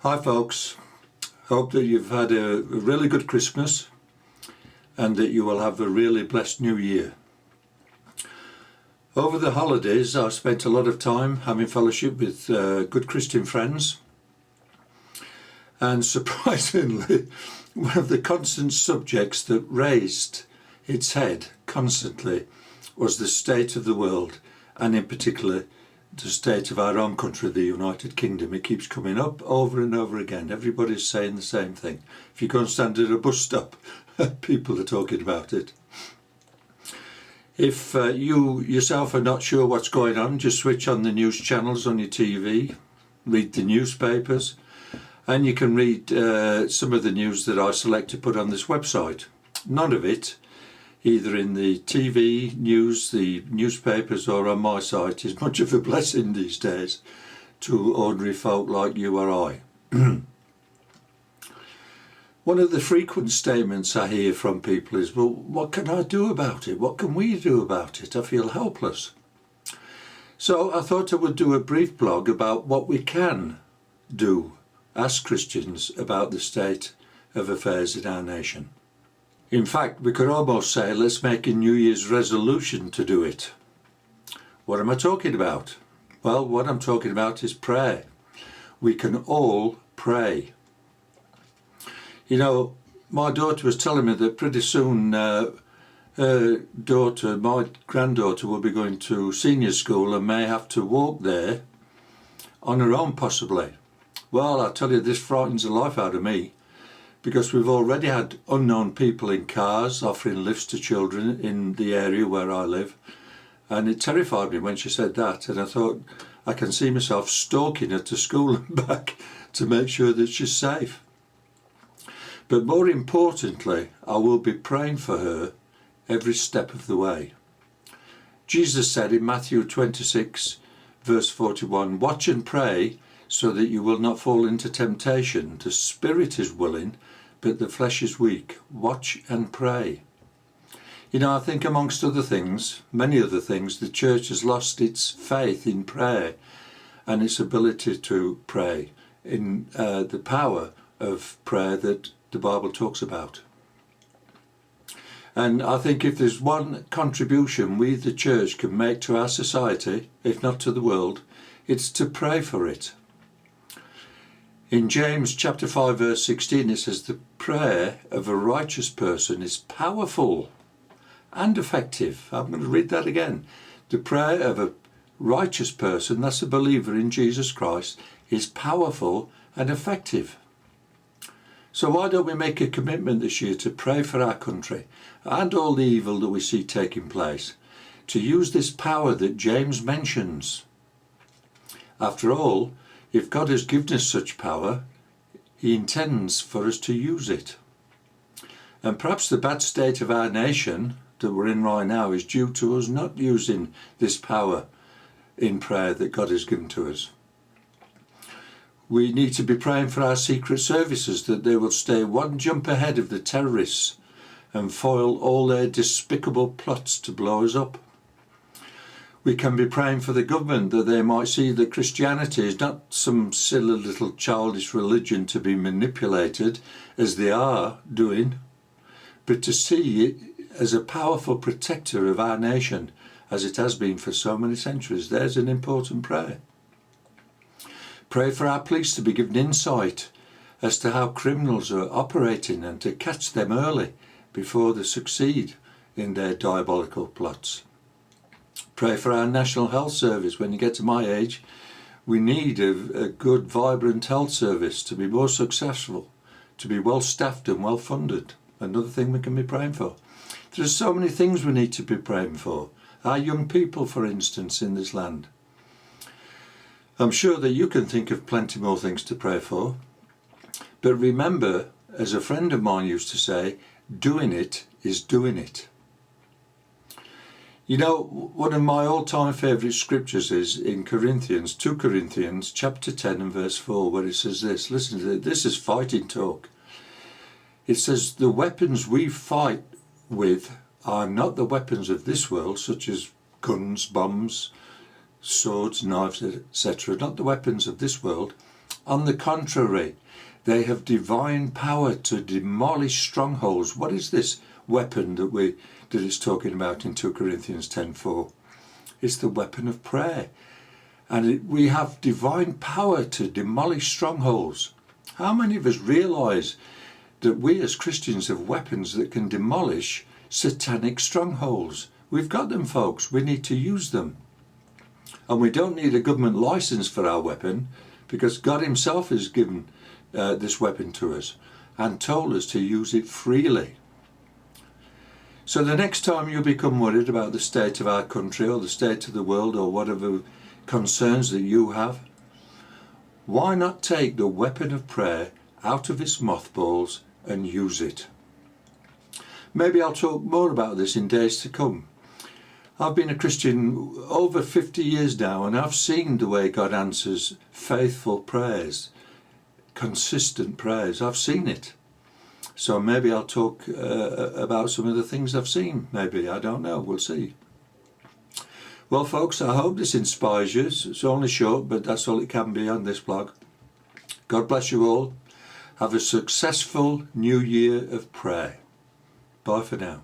Hi folks, hope that you've had a really good Christmas and that you will have a really blessed new year. Over the holidays I spent a lot of time having fellowship with good Christian friends, and surprisingly one of the constant subjects that raised its head constantly was the state of the world, and in particular the state of our own country, the United Kingdom. It keeps coming up over and over again. Everybody's saying the same thing. If you go and stand at a bus stop, people are talking about it. If you yourself are not sure what's going on, just switch on the news channels on your TV, read the newspapers, and you can read some of the news that I select to put on this website. None of it, either in the TV news, the newspapers, or on my site, is much of a blessing these days to ordinary folk like you or I. One of the frequent statements I hear from people is, well, what can I do about it? What can we do about it? I feel helpless. So I thought I would do a brief blog about what we can do as Christians about the state of affairs in our nation. In fact, we could almost say, let's make a New Year's resolution to do it. What am I talking about? Well, what I'm talking about is prayer. We can all pray. You know, my daughter was telling me that pretty soon her daughter, my granddaughter, will be going to senior school and may have to walk there on her own possibly. Well, I tell you, this frightens the life out of me, because we've already had unknown people in cars offering lifts to children in the area where I live, and it terrified me when she said that, and I thought, I can see myself stalking her to school and back to make sure that she's safe. But more importantly, I will be praying for her every step of the way. Jesus said in Matthew 26 verse 41, watch and pray so that you will not fall into temptation. The spirit is willing, but the flesh is weak. Watch and pray. You know, I think amongst other things, many other things, the church has lost its faith in prayer and its ability to pray in the power of prayer that the Bible talks about. And I think if there's one contribution we, the church, can make to our society, if not to the world, it's to pray for it. In James chapter 5 verse 16 it says, the prayer of a righteous person is powerful and effective. I'm going to read that again. The prayer of a righteous person, that's a believer in Jesus Christ, is powerful and effective. So why don't we make a commitment this year to pray for our country and all the evil that we see taking place, to use this power that James mentions. After all, if God has given us such power, he intends for us to use it. And perhaps the bad state of our nation that we're in right now is due to us not using this power in prayer that God has given to us. We need to be praying for our secret services, that they will stay one jump ahead of the terrorists and foil all their despicable plots to blow us up. We can be praying for the government, that they might see that Christianity is not some silly little childish religion to be manipulated, as they are doing, but to see it as a powerful protector of our nation, as it has been for so many centuries. There's an important prayer. Pray for our police to be given insight as to how criminals are operating and to catch them early before they succeed in their diabolical plots. Pray for our National Health Service. When you get to my age, we need a good, vibrant health service to be more successful, to be well staffed and well funded. Another thing we can be praying for. There's so many things we need to be praying for. Our young people, for instance, in this land. I'm sure that you can think of plenty more things to pray for. But remember, as a friend of mine used to say, doing it is doing it. You know, one of my all-time favourite scriptures is in Corinthians, 2 Corinthians chapter 10 and verse 4, where it says this. Listen to this. This is fighting talk. It says, the weapons we fight with are not the weapons of this world, such as guns, bombs, swords, knives, etc. Not the weapons of this world, On the contrary, they have divine power to demolish strongholds. What is this weapon that it's talking about in 2 Corinthians 10:4? It's the weapon of prayer. And we have divine power to demolish strongholds. How many of us realise that we as Christians have weapons that can demolish satanic strongholds? We've got them, folks. We need to use them. And we don't need a government licence for our weapon, because God himself has given this weapon to us and told us to use it freely. So the next time you become worried about the state of our country or the state of the world or whatever concerns that you have, why not take the weapon of prayer out of its mothballs and use it? Maybe I'll talk more about this in days to come. I've been a Christian over 50 years now, and I've seen the way God answers faithful prayers, consistent prayers. I've seen it. So maybe I'll talk about some of the things I've seen. Maybe, I don't know, we'll see. Well, folks, I hope this inspires you. It's only short, but that's all it can be on this blog. God bless you all. Have a successful new year of prayer. Bye for now.